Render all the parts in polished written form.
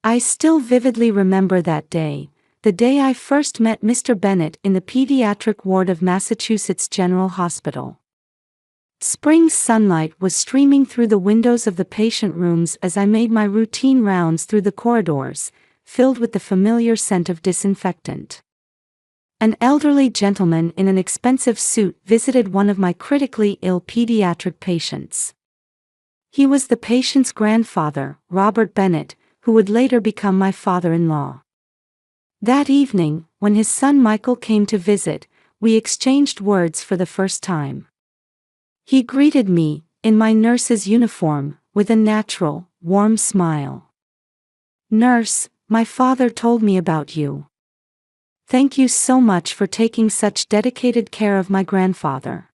I still vividly remember that day, the day I first met Mr. Bennett in the pediatric ward of Massachusetts General Hospital. Spring sunlight was streaming through the windows of the patient rooms as I made my routine rounds through the corridors, filled with the familiar scent of disinfectant. An elderly gentleman in an expensive suit visited one of my critically ill pediatric patients. He was the patient's grandfather, Robert Bennett, who would later become my father-in-law. That evening, when his son Michael came to visit, we exchanged words for the first time. He greeted me, in my nurse's uniform, with a natural, warm smile. "Nurse, my father told me about you. Thank you so much for taking such dedicated care of my grandfather."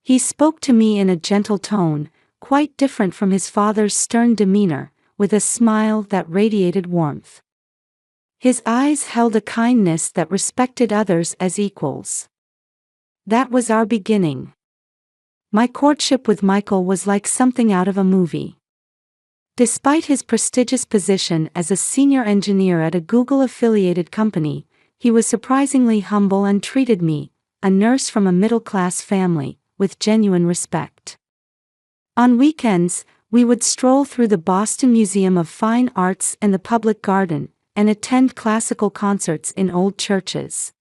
He spoke to me in a gentle tone, quite different from his father's stern demeanor, with a smile that radiated warmth. His eyes held a kindness that respected others as equals. That was our beginning. My courtship with Michael was like something out of a movie. Despite his prestigious position as a senior engineer at a Google-affiliated company, he was surprisingly humble and treated me, a nurse from a middle-class family, with genuine respect. On weekends, we would stroll through the Boston Museum of Fine Arts and the Public Garden, and attend classical concerts in old churches.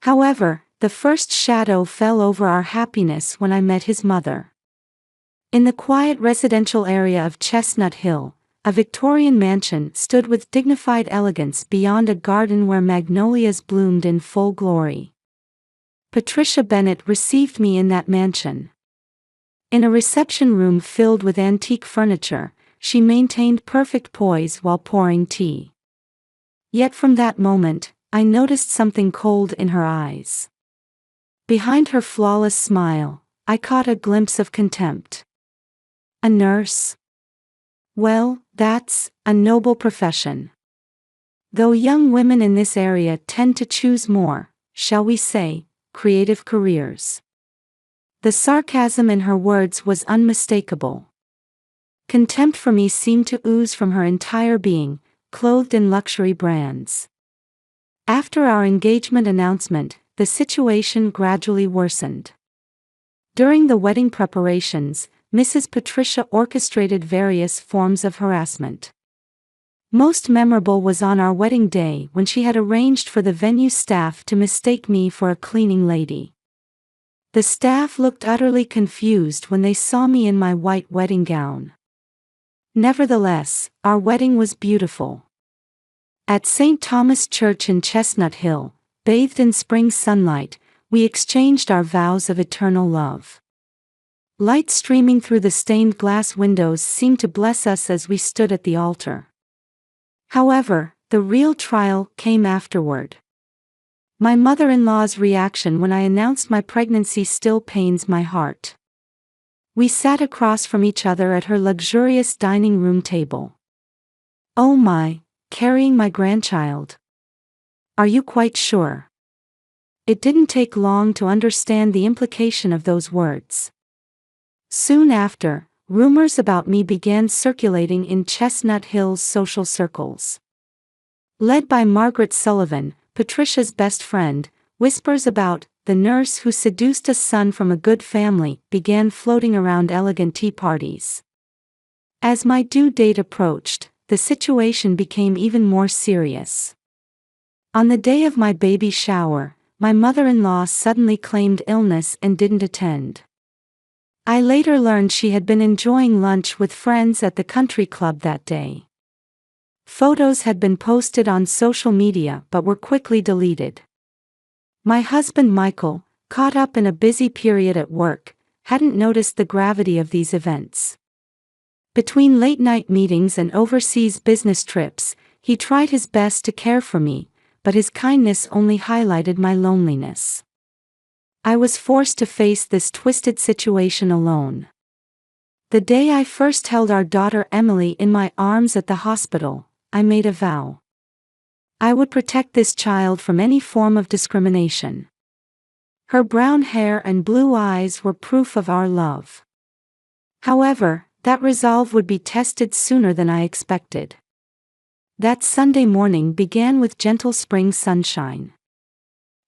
However, the first shadow fell over our happiness when I met his mother. In the quiet residential area of Chestnut Hill, a Victorian mansion stood with dignified elegance beyond a garden where magnolias bloomed in full glory. Patricia Bennett received me in that mansion. In a reception room filled with antique furniture, she maintained perfect poise while pouring tea. Yet from that moment, I noticed something cold in her eyes. Behind her flawless smile, I caught a glimpse of contempt. A nurse? Well, that's a noble profession. Though young women in this area tend to choose more, shall we say, creative careers. The sarcasm in her words was unmistakable. Contempt for me seemed to ooze from her entire being, clothed in luxury brands. After our engagement announcement, the situation gradually worsened. During the wedding preparations, Mrs. Patricia orchestrated various forms of harassment. Most memorable was on our wedding day when she had arranged for the venue staff to mistake me for a cleaning lady. The staff looked utterly confused when they saw me in my white wedding gown. Nevertheless, our wedding was beautiful. At St. Thomas Church in Chestnut Hill, bathed in spring sunlight, we exchanged our vows of eternal love. Light streaming through the stained glass windows seemed to bless us as we stood at the altar. However, the real trial came afterward. My mother-in-law's reaction when I announced my pregnancy still pains my heart. We sat across from each other at her luxurious dining room table. "Oh my, carrying my grandchild. Are you quite sure?" It didn't take long to understand the implication of those words. Soon after, rumors about me began circulating in Chestnut Hill's social circles. Led by Margaret Sullivan, Patricia's best friend, whispers about the nurse who seduced a son from a good family began floating around elegant tea parties. As my due date approached, the situation became even more serious. On the day of my baby shower, my mother-in-law suddenly claimed illness and didn't attend. I later learned she had been enjoying lunch with friends at the country club that day. Photos had been posted on social media but were quickly deleted. My husband Michael, caught up in a busy period at work, hadn't noticed the gravity of these events. Between late-night meetings and overseas business trips, he tried his best to care for me, but his kindness only highlighted my loneliness. I was forced to face this twisted situation alone. The day I first held our daughter Emily in my arms at the hospital, I made a vow. I would protect this child from any form of discrimination. Her brown hair and blue eyes were proof of our love. However, that resolve would be tested sooner than I expected. That Sunday morning began with gentle spring sunshine.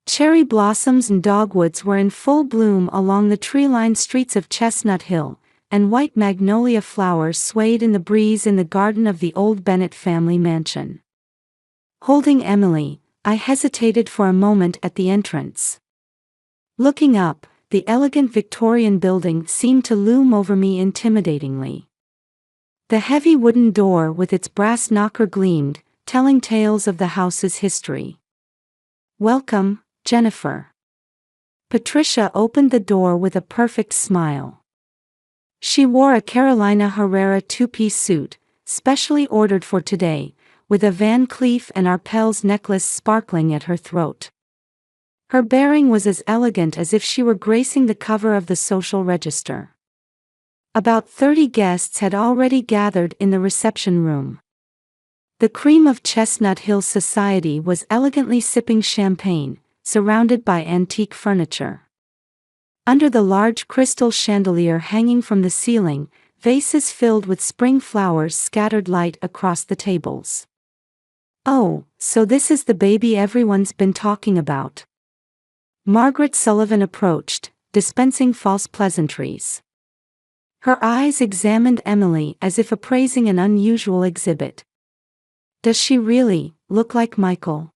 Cherry blossoms and dogwoods were in full bloom along the tree-lined streets of Chestnut Hill, and white magnolia flowers swayed in the breeze in the garden of the old Bennett family mansion. Holding Emily, I hesitated for a moment at the entrance. Looking up, the elegant Victorian building seemed to loom over me intimidatingly. The heavy wooden door with its brass knocker gleamed, telling tales of the house's history. "Welcome, Jennifer." Patricia opened the door with a perfect smile. She wore a Carolina Herrera two-piece suit, specially ordered for today, with a Van Cleef and Arpels necklace sparkling at her throat. Her bearing was as elegant as if she were gracing the cover of the Social Register. About 30 guests had already gathered in the reception room. The cream of Chestnut Hill society was elegantly sipping champagne, surrounded by antique furniture. Under the large crystal chandelier hanging from the ceiling, vases filled with spring flowers scattered light across the tables. "Oh, so this is the baby everyone's been talking about." Margaret Sullivan approached, dispensing false pleasantries. Her eyes examined Emily as if appraising an unusual exhibit. "Does she really look like Michael?"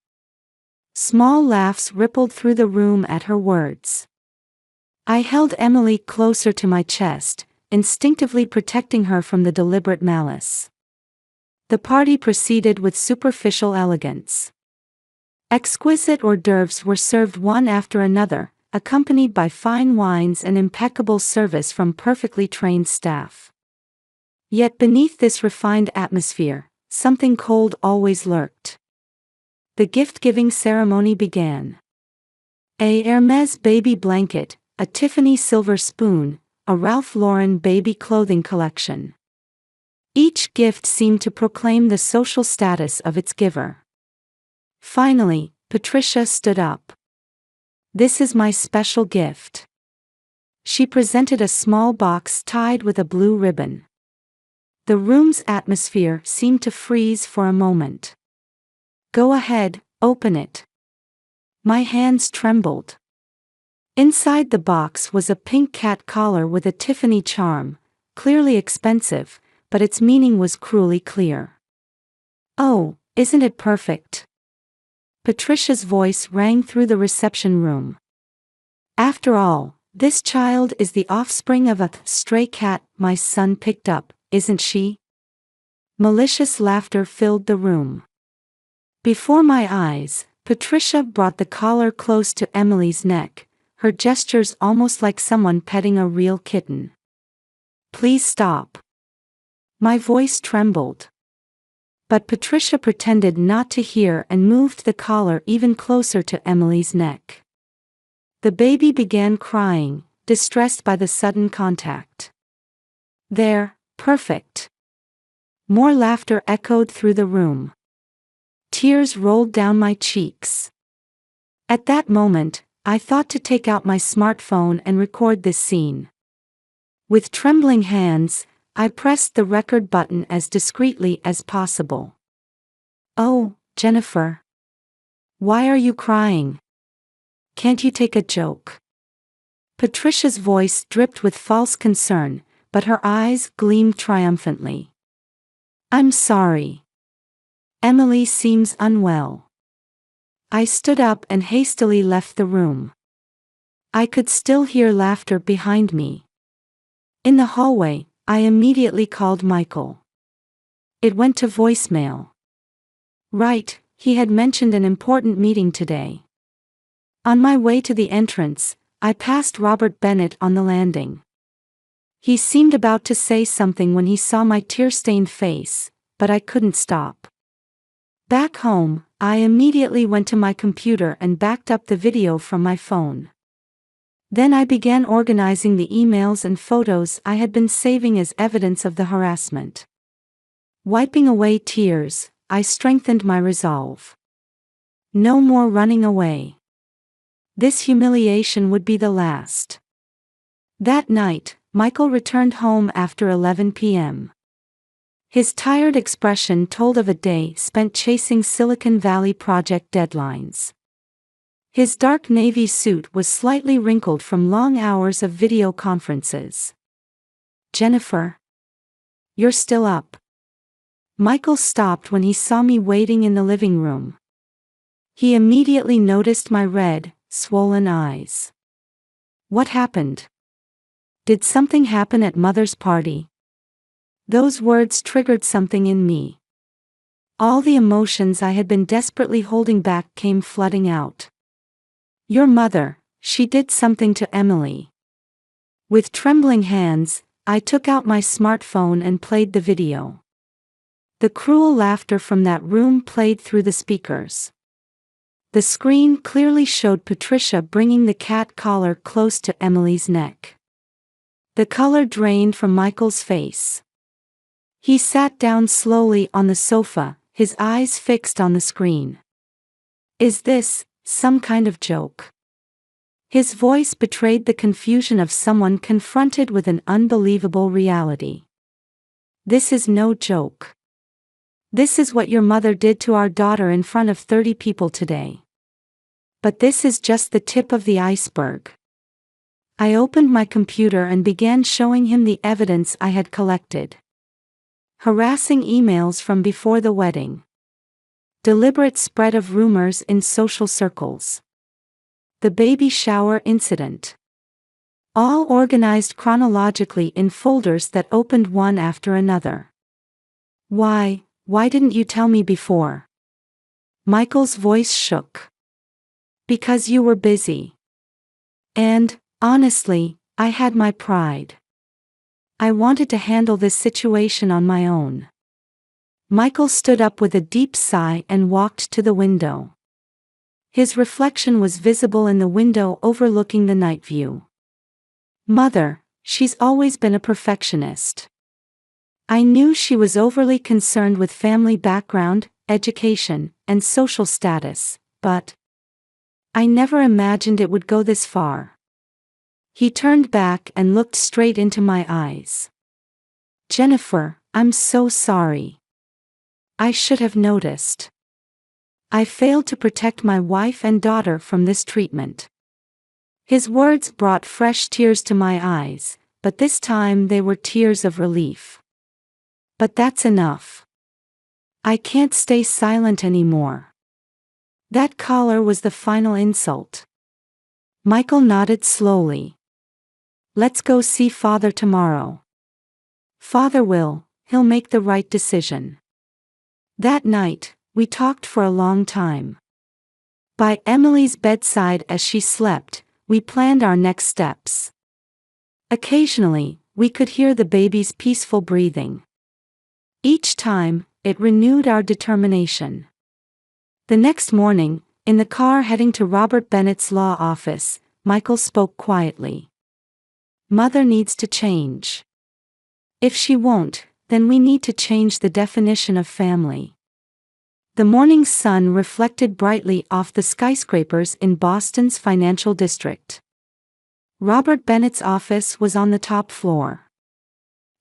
Small laughs rippled through the room at her words. I held Emily closer to my chest, instinctively protecting her from the deliberate malice. The party proceeded with superficial elegance. Exquisite hors d'oeuvres were served one after another, accompanied by fine wines and impeccable service from perfectly trained staff. Yet beneath this refined atmosphere, something cold always lurked. The gift-giving ceremony began. A Hermès baby blanket, a Tiffany silver spoon, a Ralph Lauren baby clothing collection. Each gift seemed to proclaim the social status of its giver. Finally, Patricia stood up. "This is my special gift." She presented a small box tied with a blue ribbon. The room's atmosphere seemed to freeze for a moment. "Go ahead, open it." My hands trembled. Inside the box was a pink cat collar with a Tiffany charm, clearly expensive, but its meaning was cruelly clear. "Oh, isn't it perfect?" Patricia's voice rang through the reception room. "After all, this child is the offspring of a stray cat my son picked up, isn't she?" Malicious laughter filled the room. Before my eyes, Patricia brought the collar close to Emily's neck, her gestures almost like someone petting a real kitten. "Please stop." My voice trembled. But Patricia pretended not to hear and moved the collar even closer to Emily's neck. The baby began crying, distressed by the sudden contact. "There, perfect." More laughter echoed through the room. Tears rolled down my cheeks. At that moment, I thought to take out my smartphone and record this scene. With trembling hands, I pressed the record button as discreetly as possible. "Oh, Jennifer. Why are you crying? Can't you take a joke?" Patricia's voice dripped with false concern, but her eyes gleamed triumphantly. "I'm sorry. Emily seems unwell." I stood up and hastily left the room. I could still hear laughter behind me. In the hallway, I immediately called Michael. It went to voicemail. Right, he had mentioned an important meeting today. On my way to the entrance, I passed Robert Bennett on the landing. He seemed about to say something when he saw my tear-stained face, but I couldn't stop. Back home, I immediately went to my computer and backed up the video from my phone. Then I began organizing the emails and photos I had been saving as evidence of the harassment. Wiping away tears, I strengthened my resolve. No more running away. This humiliation would be the last. That night, Michael returned home after 11 p.m. His tired expression told of a day spent chasing Silicon Valley project deadlines. His dark navy suit was slightly wrinkled from long hours of video conferences. "Jennifer? You're still up?" Michael stopped when he saw me waiting in the living room. He immediately noticed my red, swollen eyes. "What happened? Did something happen at Mother's party?" Those words triggered something in me. All the emotions I had been desperately holding back came flooding out. "Your mother, she did something to Emily." With trembling hands, I took out my smartphone and played the video. The cruel laughter from that room played through the speakers. The screen clearly showed Patricia bringing the cat collar close to Emily's neck. The color drained from Michael's face. He sat down slowly on the sofa, his eyes fixed on the screen. "Is this some kind of joke?" His voice betrayed the confusion of someone confronted with an unbelievable reality. "This is no joke. This is what your mother did to our daughter in front of 30 people today. But this is just the tip of the iceberg." I opened my computer and began showing him the evidence I had collected. Harassing emails from before the wedding. Deliberate spread of rumors in social circles. The baby shower incident. All organized chronologically in folders that opened one after another. Why didn't you tell me before?" Michael's voice shook. "Because you were busy. And, honestly, I had my pride. I wanted to handle this situation on my own." Michael stood up with a deep sigh and walked to the window. His reflection was visible in the window overlooking the night view. "Mother, she's always been a perfectionist. I knew she was overly concerned with family background, education, and social status, but I never imagined it would go this far." He turned back and looked straight into my eyes. "Jennifer, I'm so sorry. I should have noticed. I failed to protect my wife and daughter from this treatment." His words brought fresh tears to my eyes, but this time they were tears of relief. "But that's enough. I can't stay silent anymore." That collar was the final insult. Michael nodded slowly. "Let's go see Father tomorrow. Father he'll make the right decision." That night, we talked for a long time. By Emily's bedside as she slept, we planned our next steps. Occasionally, we could hear the baby's peaceful breathing. Each time, it renewed our determination. The next morning, in the car heading to Robert Bennett's law office, Michael spoke quietly. "Mother needs to change. If she won't, then we need to change the definition of family." The morning sun reflected brightly off the skyscrapers in Boston's financial district. Robert Bennett's office was on the top floor.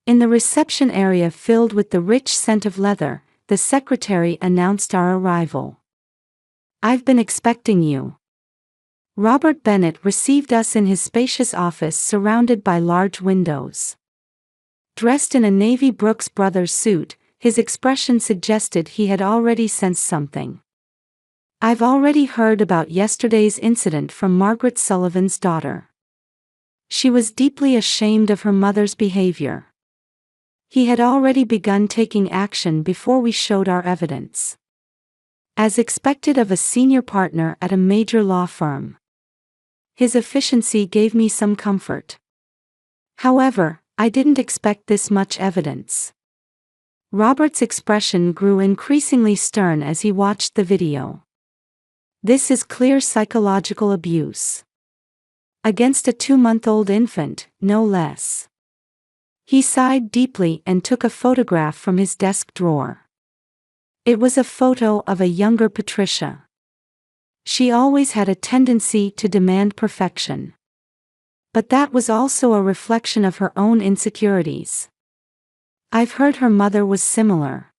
In the reception area filled with the rich scent of leather, the secretary announced our arrival. "I've been expecting you." Robert Bennett received us in his spacious office surrounded by large windows. Dressed in a navy Brooks Brothers suit, his expression suggested he had already sensed something. "I've already heard about yesterday's incident from Margaret Sullivan's daughter. She was deeply ashamed of her mother's behavior." He had already begun taking action before we showed our evidence. As expected of a senior partner at a major law firm. His efficiency gave me some comfort. However, I didn't expect this much evidence. Robert's expression grew increasingly stern as he watched the video. "This is clear psychological abuse. Against a 2-month-old infant, no less." He sighed deeply and took a photograph from his desk drawer. It was a photo of a younger Patricia. She always had a tendency to demand perfection. But that was also a reflection of her own insecurities. I've heard her mother was similar.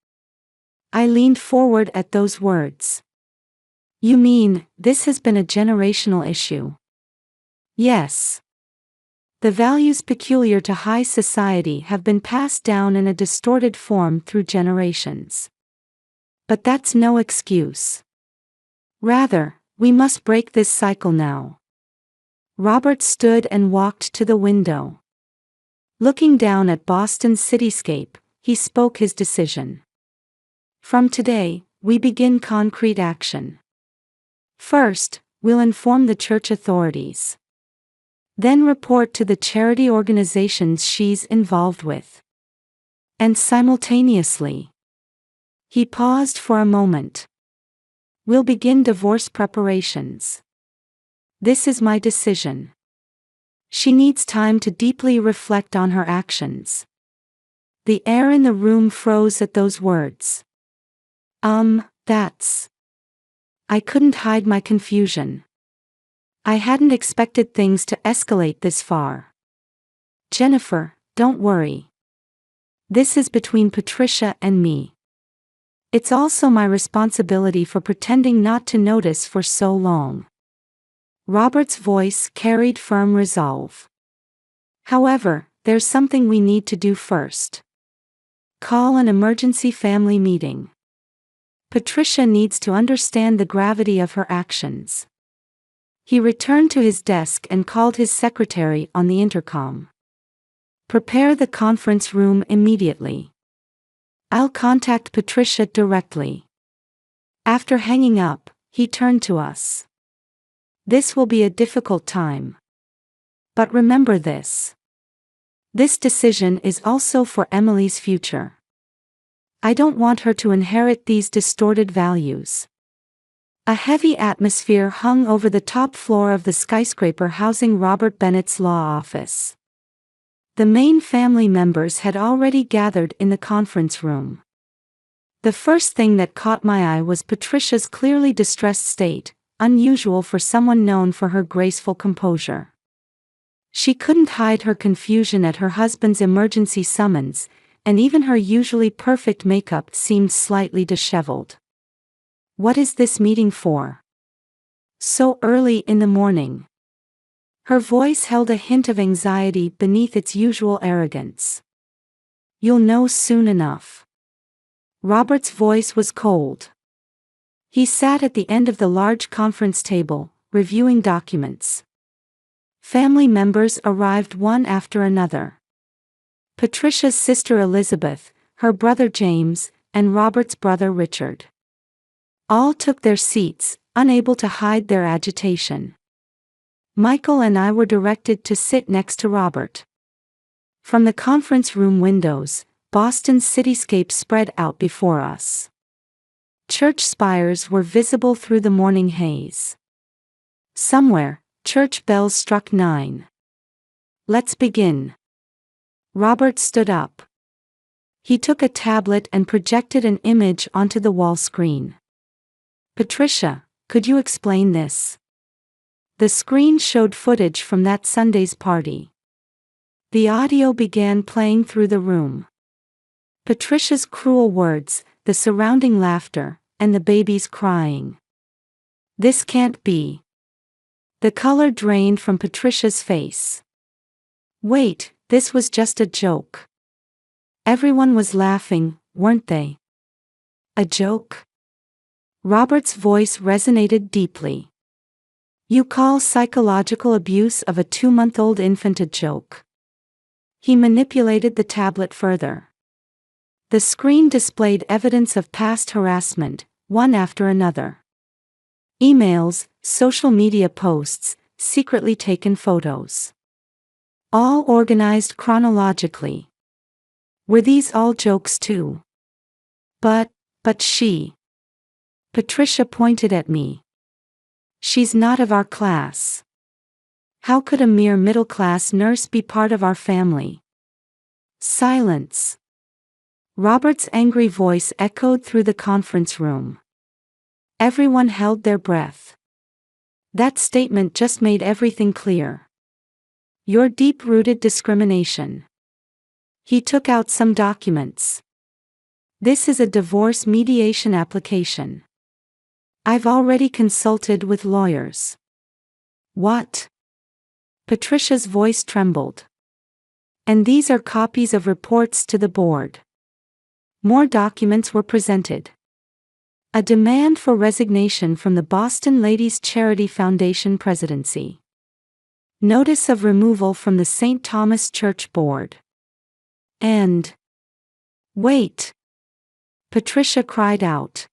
I leaned forward at those words. You mean, this has been a generational issue? Yes. The values peculiar to high society have been passed down in a distorted form through generations. But that's no excuse. Rather, we must break this cycle now. Robert stood and walked to the window. Looking down at Boston's cityscape, he spoke his decision. From today, we begin concrete action. First, we'll inform the church authorities. Then report to the charity organizations she's involved with. And simultaneously. He paused for a moment. We'll begin divorce preparations. This is my decision. She needs time to deeply reflect on her actions. The air in the room froze at those words. That's. I couldn't hide my confusion. I hadn't expected things to escalate this far. Jennifer, don't worry. This is between Patricia and me. It's also my responsibility for pretending not to notice for so long. Robert's voice carried firm resolve. However, there's something we need to do first. Call an emergency family meeting. Patricia needs to understand the gravity of her actions. He returned to his desk and called his secretary on the intercom. Prepare the conference room immediately. I'll contact Patricia directly. After hanging up, he turned to us. This will be a difficult time. But remember this. This decision is also for Emily's future. I don't want her to inherit these distorted values. A heavy atmosphere hung over the top floor of the skyscraper housing Robert Bennett's law office. The main family members had already gathered in the conference room. The first thing that caught my eye was Patricia's clearly distressed state, unusual for someone known for her graceful composure. She couldn't hide her confusion at her husband's emergency summons, and even her usually perfect makeup seemed slightly disheveled. What is this meeting for? So early in the morning. Her voice held a hint of anxiety beneath its usual arrogance. You'll know soon enough. Robert's voice was cold. He sat at the end of the large conference table, reviewing documents. Family members arrived one after another. Patricia's sister Elizabeth, her brother James, and Robert's brother Richard. All took their seats, unable to hide their agitation. Michael and I were directed to sit next to Robert. From the conference room windows, Boston's cityscape spread out before us. Church spires were visible through the morning haze. Somewhere, church bells struck 9. Let's begin. Robert stood up. He took a tablet and projected an image onto the wall screen. Patricia, could you explain this? The screen showed footage from that Sunday's party. The audio began playing through the room. Patricia's cruel words, the surrounding laughter, and the babies crying. This can't be. The color drained from Patricia's face. Wait, this was just a joke. Everyone was laughing, weren't they? A joke? Robert's voice resonated deeply. You call psychological abuse of a 2-month-old infant a joke. He manipulated the tablet further. The screen displayed evidence of past harassment, one after another. Emails, social media posts, secretly taken photos. All organized chronologically. Were these all jokes too? But she. Patricia pointed at me. She's not of our class. How could a mere middle-class nurse be part of our family? Silence. Robert's angry voice echoed through the conference room. Everyone held their breath. That statement just made everything clear. Your deep-rooted discrimination. He took out some documents. This is a divorce mediation application. I've already consulted with lawyers. What? Patricia's voice trembled. And these are copies of reports to the board. More documents were presented. A demand for resignation from the Boston Ladies Charity Foundation presidency. Notice of removal from the St. Thomas Church Board. And... Wait! Patricia cried out.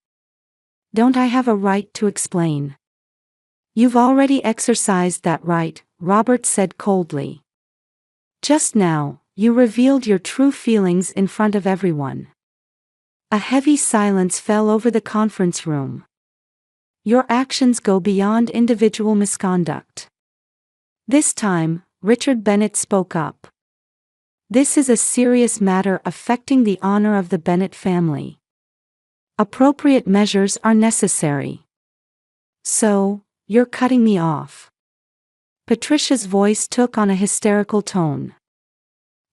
Don't I have a right to explain? You've already exercised that right, Robert said coldly. Just now, you revealed your true feelings in front of everyone. A heavy silence fell over the conference room. Your actions go beyond individual misconduct. This time, Richard Bennett spoke up. This is a serious matter affecting the honor of the Bennett family. Appropriate measures are necessary. So, you're cutting me off. Patricia's voice took on a hysterical tone.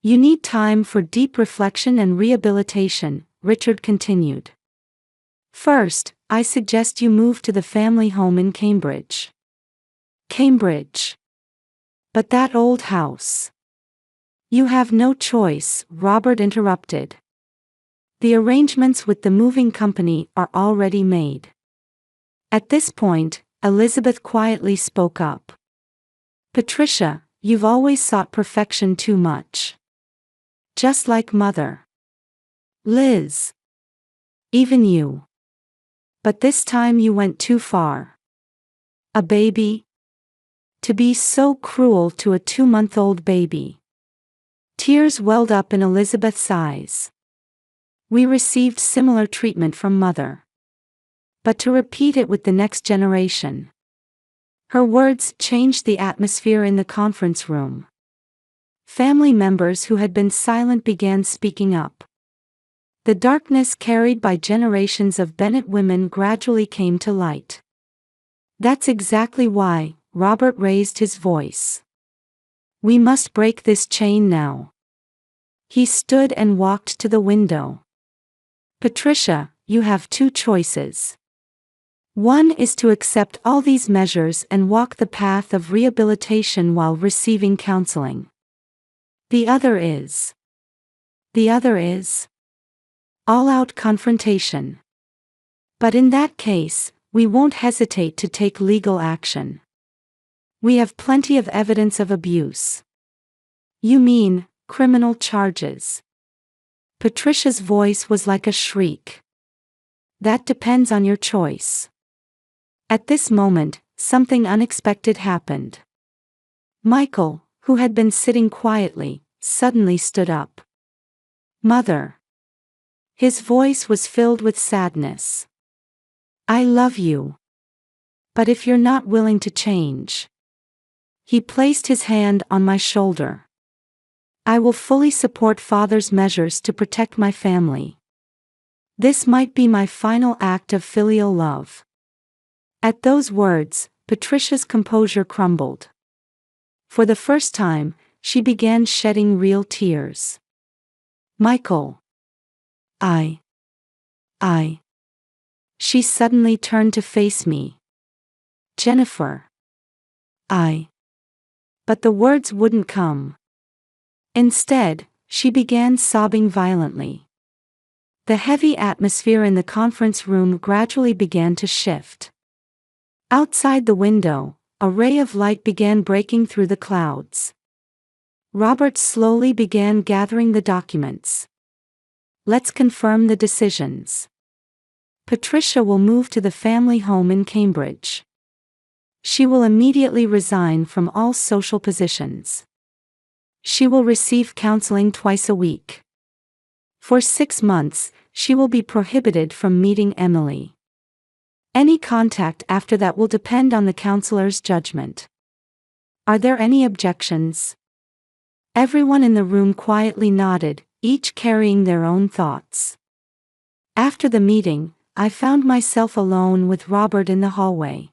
You need time for deep reflection and rehabilitation, Richard continued. First, I suggest you move to the family home in Cambridge. Cambridge. But that old house. You have no choice, Robert interrupted. The arrangements with the moving company are already made. At this point, Elizabeth quietly spoke up. Patricia, you've always sought perfection too much. Just like Mother. Liz. Even you. But this time you went too far. A baby? To be so cruel to a 2-month-old baby. Tears welled up in Elizabeth's eyes. We received similar treatment from Mother. But to repeat it with the next generation. Her words changed the atmosphere in the conference room. Family members who had been silent began speaking up. The darkness carried by generations of Bennett women gradually came to light. That's exactly why, Robert raised his voice. We must break this chain now. He stood and walked to the window. Patricia, you have two choices. One is to accept all these measures and walk the path of rehabilitation while receiving counseling. The other is all-out confrontation. But in that case, we won't hesitate to take legal action. We have plenty of evidence of abuse. You mean, criminal charges? Patricia's voice was like a shriek. That depends on your choice. At this moment, something unexpected happened. Michael, who had been sitting quietly, suddenly stood up. Mother. His voice was filled with sadness. I love you. But if you're not willing to change. He placed his hand on my shoulder. I will fully support Father's measures to protect my family. This might be my final act of filial love. At those words, Patricia's composure crumbled. For the first time, she began shedding real tears. Michael. I. She suddenly turned to face me. Jennifer. But the words wouldn't come. Instead, she began sobbing violently. The heavy atmosphere in the conference room gradually began to shift. Outside the window, a ray of light began breaking through the clouds. Robert slowly began gathering the documents. Let's confirm the decisions. Patricia will move to the family home in Cambridge. She will immediately resign from all social positions. She will receive counseling twice a week. For 6 months, she will be prohibited from meeting Emily. Any contact after that will depend on the counselor's judgment. Are there any objections? Everyone in the room quietly nodded, each carrying their own thoughts. After the meeting, I found myself alone with Robert in the hallway.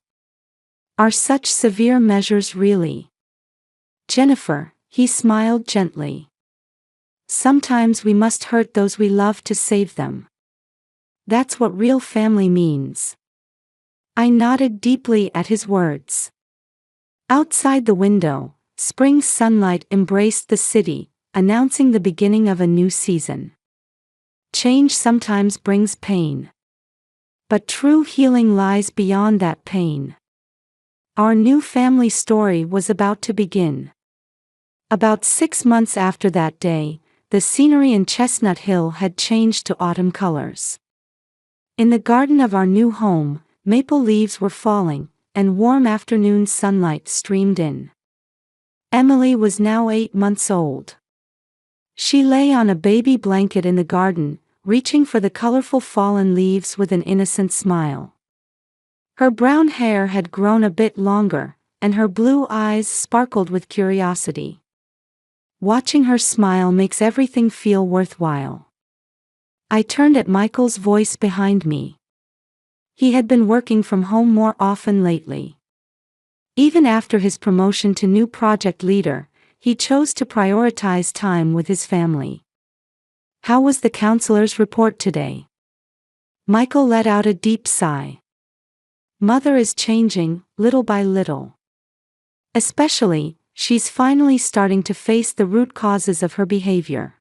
Are such severe measures really? Jennifer, he smiled gently. Sometimes we must hurt those we love to save them. That's what real family means. I nodded deeply at his words. Outside the window, spring sunlight embraced the city, announcing the beginning of a new season. Change sometimes brings pain. But true healing lies beyond that pain. Our new family story was about to begin. About 6 months after that day, the scenery in Chestnut Hill had changed to autumn colors. In the garden of our new home, maple leaves were falling, and warm afternoon sunlight streamed in. Emily was now 8 months old. She lay on a baby blanket in the garden, reaching for the colorful fallen leaves with an innocent smile. Her brown hair had grown a bit longer, and her blue eyes sparkled with curiosity. Watching her smile makes everything feel worthwhile. I turned at Michael's voice behind me. He had been working from home more often lately. Even after his promotion to new project leader, he chose to prioritize time with his family. How was the counselor's report today? Michael let out a deep sigh. Mother is changing, little by little. Especially, she's finally starting to face the root causes of her behavior.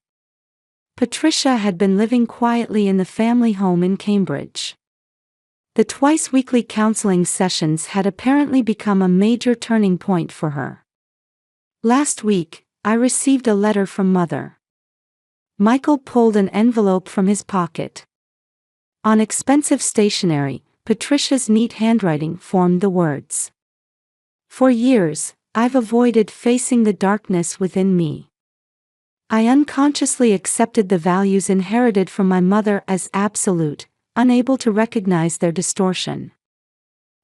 Patricia had been living quietly in the family home in Cambridge. The twice-weekly counseling sessions had apparently become a major turning point for her. Last week, I received a letter from Mother. Michael pulled an envelope from his pocket. On expensive stationery, Patricia's neat handwriting formed the words. For years, I've avoided facing the darkness within me. I unconsciously accepted the values inherited from my mother as absolute, unable to recognize their distortion.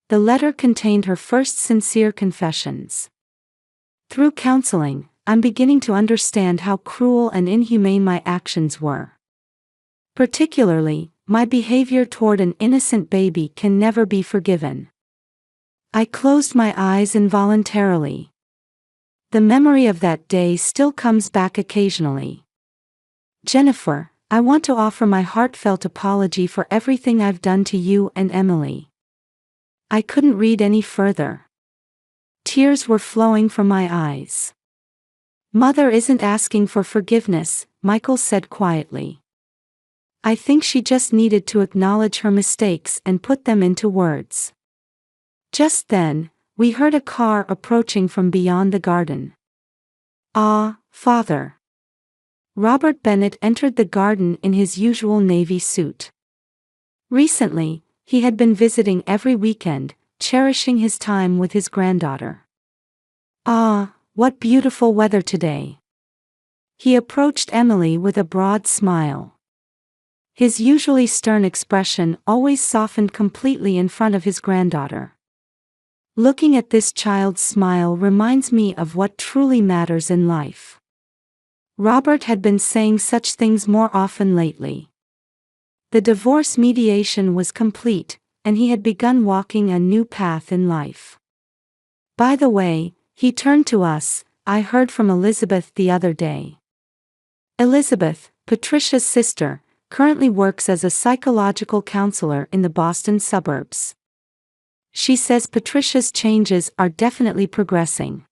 The letter contained her first sincere confessions. Through counseling, I'm beginning to understand how cruel and inhumane my actions were. Particularly, my behavior toward an innocent baby can never be forgiven. I closed my eyes involuntarily. The memory of that day still comes back occasionally. Jennifer, I want to offer my heartfelt apology for everything I've done to you and Emily. I couldn't read any further. Tears were flowing from my eyes. Mother isn't asking for forgiveness, Michael said quietly. I think she just needed to acknowledge her mistakes and put them into words. Just then, we heard a car approaching from beyond the garden. Ah, Father. Robert Bennett entered the garden in his usual navy suit. Recently, he had been visiting every weekend, cherishing his time with his granddaughter. Ah, what beautiful weather today. He approached Emily with a broad smile. His usually stern expression always softened completely in front of his granddaughter. Looking at this child's smile reminds me of what truly matters in life. Robert had been saying such things more often lately. The divorce mediation was complete, and he had begun walking a new path in life. By the way, he turned to us, I heard from Elizabeth the other day. Elizabeth, Patricia's sister, currently works as a psychological counselor in the Boston suburbs. She says Patricia's changes are definitely progressing.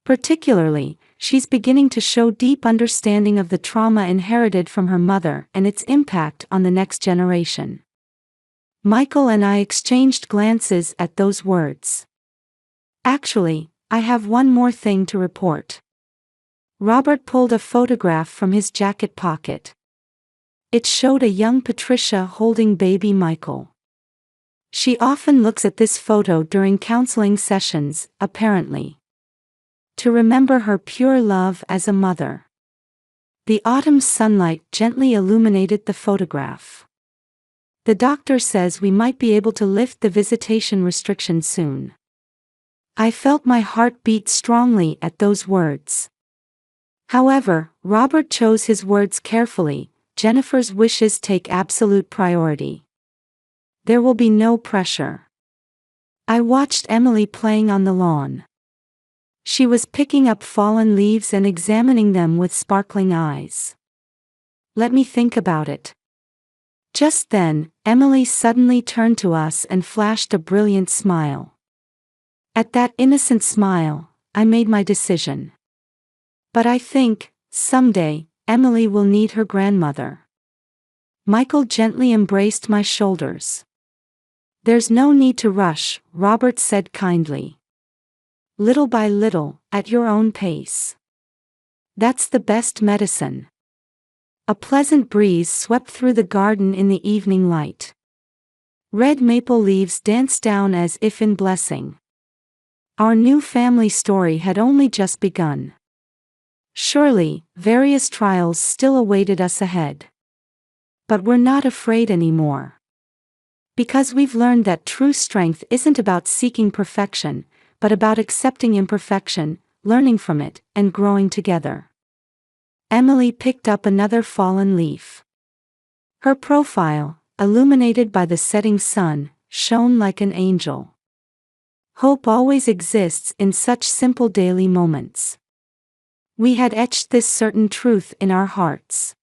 Particularly, she's beginning to show deep understanding of the trauma inherited from her mother and its impact on the next generation. Michael and I exchanged glances at those words. Actually, I have one more thing to report. Robert pulled a photograph from his jacket pocket. It showed a young Patricia holding baby Michael. She often looks at this photo during counseling sessions, apparently. To remember her pure love as a mother. The autumn sunlight gently illuminated the photograph. The doctor says we might be able to lift the visitation restriction soon. I felt my heart beat strongly at those words. However, Robert chose his words carefully. Jennifer's wishes take absolute priority. There will be no pressure. I watched Emily playing on the lawn. She was picking up fallen leaves and examining them with sparkling eyes. "Let me think about it." Just then, Emily suddenly turned to us and flashed a brilliant smile. At that innocent smile, I made my decision. "But I think, someday, Emily will need her grandmother." Michael gently embraced my shoulders. "There's no need to rush," Robert said kindly. "Little by little, at your own pace. That's the best medicine." A pleasant breeze swept through the garden in the evening light. Red maple leaves danced down as if in blessing. Our new family story had only just begun. Surely, various trials still awaited us ahead. But we're not afraid anymore. Because we've learned that true strength isn't about seeking perfection, but about accepting imperfection, learning from it, and growing together. Emily picked up another fallen leaf. Her profile, illuminated by the setting sun, shone like an angel. Hope always exists in such simple daily moments. We had etched this certain truth in our hearts.